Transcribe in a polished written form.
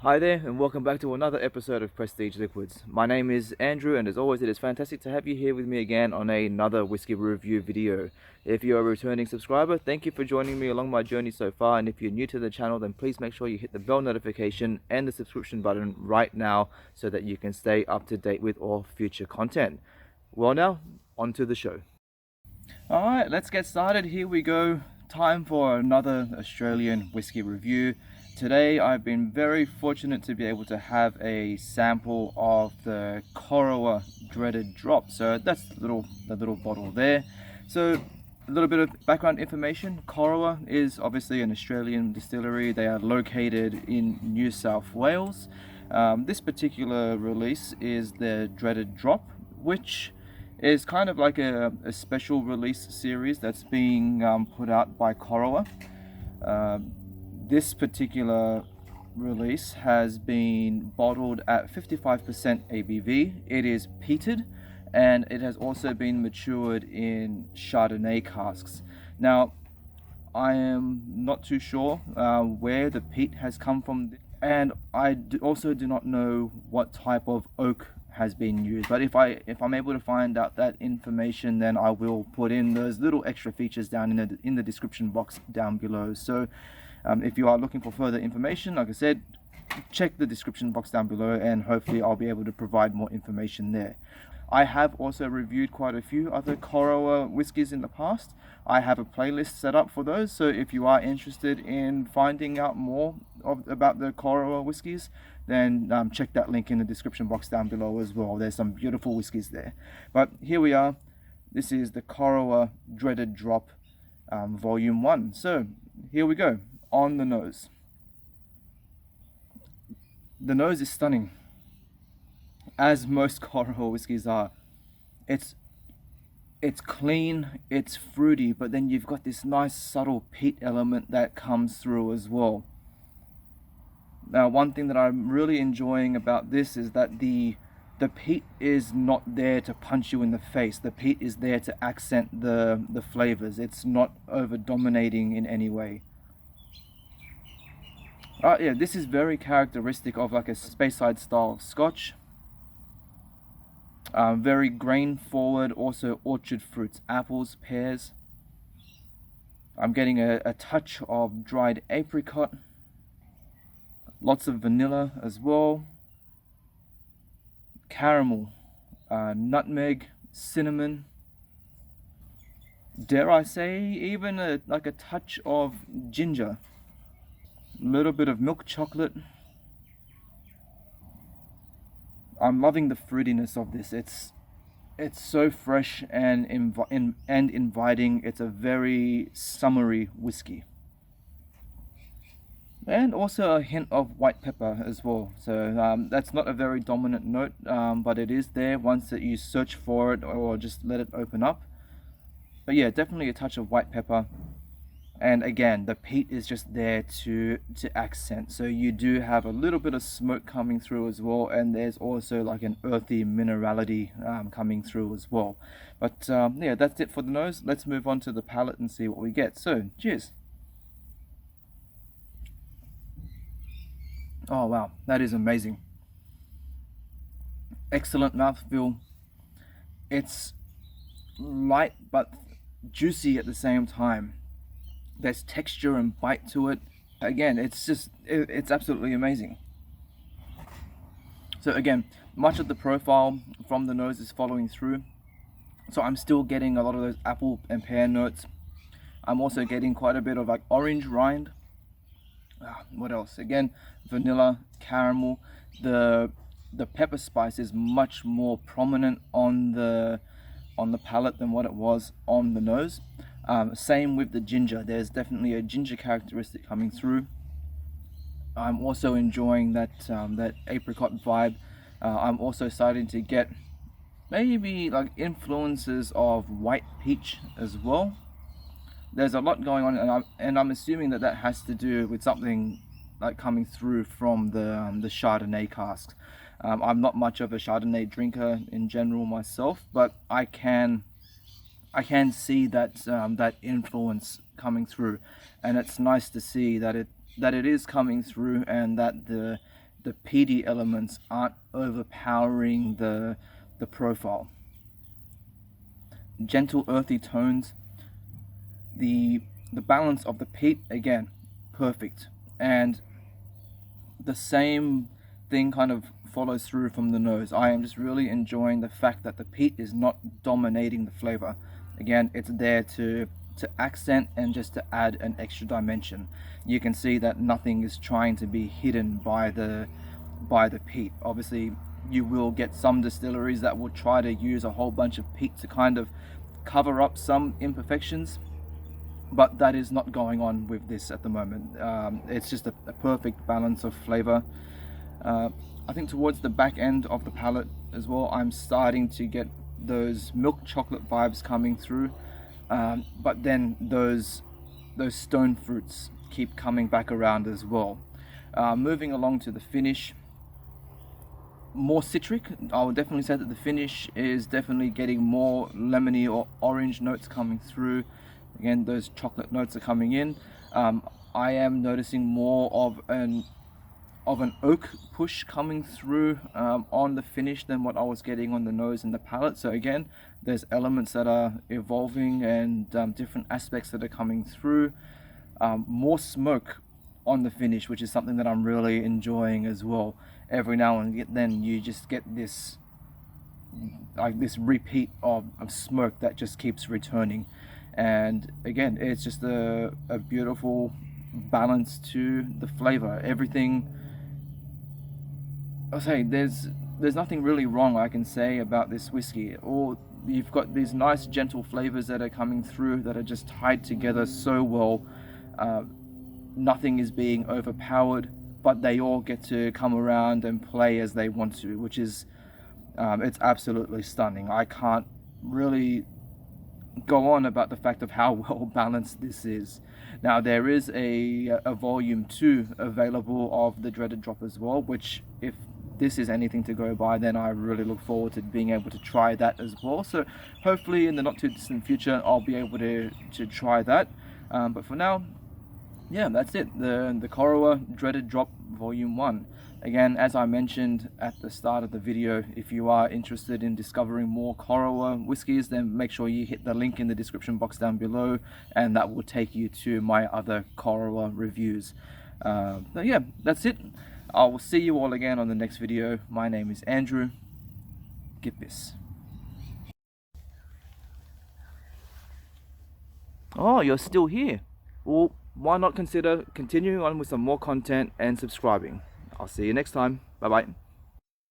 Hi there, and welcome back to another episode of Prestige Liquids. My name is Andrew, and as always, it is fantastic to have you here with me again on another whiskey review video. If you're a returning subscriber, thank you for joining me along my journey so far, and if you're new to the channel, then please make sure you hit the bell notification and the subscription button right now so that you can stay up to date with all future content. Well now, on to the show. Alright, let's get started. Here we go. Time for another Australian whiskey review. Today I've been very fortunate to be able to have a sample of the Corowa Dreaded Drop. So that's the little bottle there. So a little bit of background information. Corowa is obviously an Australian distillery. They are located in New South Wales. This particular release is the Dreaded Drop, which is kind of like a special release series that's being put out by Corowa. This particular release has been bottled at 55% ABV. It is peated, and it has also been matured in Chardonnay casks. Now, I am not too sure where the peat has come from, and I also do not know what type of oak has been used. But if I'm able to find out that information, then I will put in those little extra features down in the description box down below. So if you are looking for further information, like I said, check the description box down below, and hopefully I'll be able to provide more information there. I have also reviewed quite a few other Corowa whiskies in the past. I have a playlist set up for those, so if you are interested in finding out more about the Corowa whiskies, then check that link in the description box down below as well. There's some beautiful whiskies there. But here we are. This is the Corowa Dreaded Drop Volume 1. So here we go. On the nose. The nose is stunning, as most Corowa whiskies are. It's clean, it's fruity, but then you've got this nice subtle peat element that comes through as well. Now, one thing that I'm really enjoying about this is that the peat is not there to punch you in the face. The peat is there to accent the flavors. It's not over dominating in any way. Yeah, this is very characteristic of like a Speyside style Scotch. Very grain forward, also orchard fruits, apples, pears. I'm getting a touch of dried apricot. Lots of vanilla as well. Caramel, nutmeg, cinnamon. Dare I say, even like a touch of ginger. Little bit of milk chocolate. I'm loving the fruitiness of this. It's so fresh and inviting. It's a very summery whiskey, and also a hint of white pepper as well. So that's not a very dominant note, but it is there once that you search for it or just let it open up. But yeah, definitely a touch of white pepper. And again, the peat is just there to accent. So you do have a little bit of smoke coming through as well, and there's also like an earthy minerality coming through as well. But yeah, that's it for the nose. Let's move on to the palate and see what we get. So, cheers. Oh wow, that is amazing. Excellent mouthfeel. It's light but juicy at the same time. There's texture and bite to it. Again, it's absolutely amazing. So again, much of the profile from the nose is following through. So I'm still getting a lot of those apple and pear notes. I'm also getting quite a bit of like orange rind. What else? Again, vanilla, caramel. The pepper spice is much more prominent on the palate than what it was on the nose. Same with the ginger. There's definitely a ginger characteristic coming through. I'm also enjoying that apricot vibe. I'm also starting to get maybe like influences of white peach as well. There's a lot going on, and I'm assuming that has to do with something like coming through from the Chardonnay casks. I'm not much of a Chardonnay drinker in general myself, but I can see that influence coming through, and it's nice to see that it is coming through, and that the peaty elements aren't overpowering the profile. Gentle earthy tones, the balance of the peat, again, perfect. And the same thing kind of follows through from the nose. I am just really enjoying the fact that the peat is not dominating the flavor. Again, it's there to accent and just to add an extra dimension. You can see that nothing is trying to be hidden by the peat. Obviously, you will get some distilleries that will try to use a whole bunch of peat to kind of cover up some imperfections, but that is not going on with this at the moment. It's just a perfect balance of flavor. I think towards the back end of the palate as well, I'm starting to get those milk chocolate vibes coming through, but then those stone fruits keep coming back around as well. Moving along to the finish, more citric. I would definitely say that the finish is definitely getting more lemony or orange notes coming through. Again, those chocolate notes are coming in. I am noticing more of an oak push coming through on the finish than what I was getting on the nose and the palate. So again, there's elements that are evolving and different aspects that are coming through. More smoke on the finish, which is something that I'm really enjoying as well. Every now and then you just get this repeat of smoke that just keeps returning. And again, it's just a beautiful balance to the flavor. Everything, I'll say, there's nothing really wrong I can say about this whiskey. Or you've got these nice gentle flavors that are coming through that are just tied together so well. Nothing is being overpowered, but they all get to come around and play as they want to, which is it's absolutely stunning. I can't really go on about the fact of how well balanced this is. Now, there is a volume 2 available of the dreaded drop as well, which, if this is anything to go by, then I really look forward to being able to try that as well. So hopefully in the not too distant future I'll be able to try that, but for now, yeah, that's it. The Corowa Dreaded Drop Volume 1. Again, as I mentioned at the start of the video, if you are interested in discovering more Corowa whiskies, then make sure you hit the link in the description box down below, and that will take you to my other Corowa reviews. But yeah, that's it. I will see you all again on the next video. My name is Andrew. KIPPIS. Oh, you're still here. Well, why not consider continuing on with some more content and subscribing? I'll see you next time. Bye bye.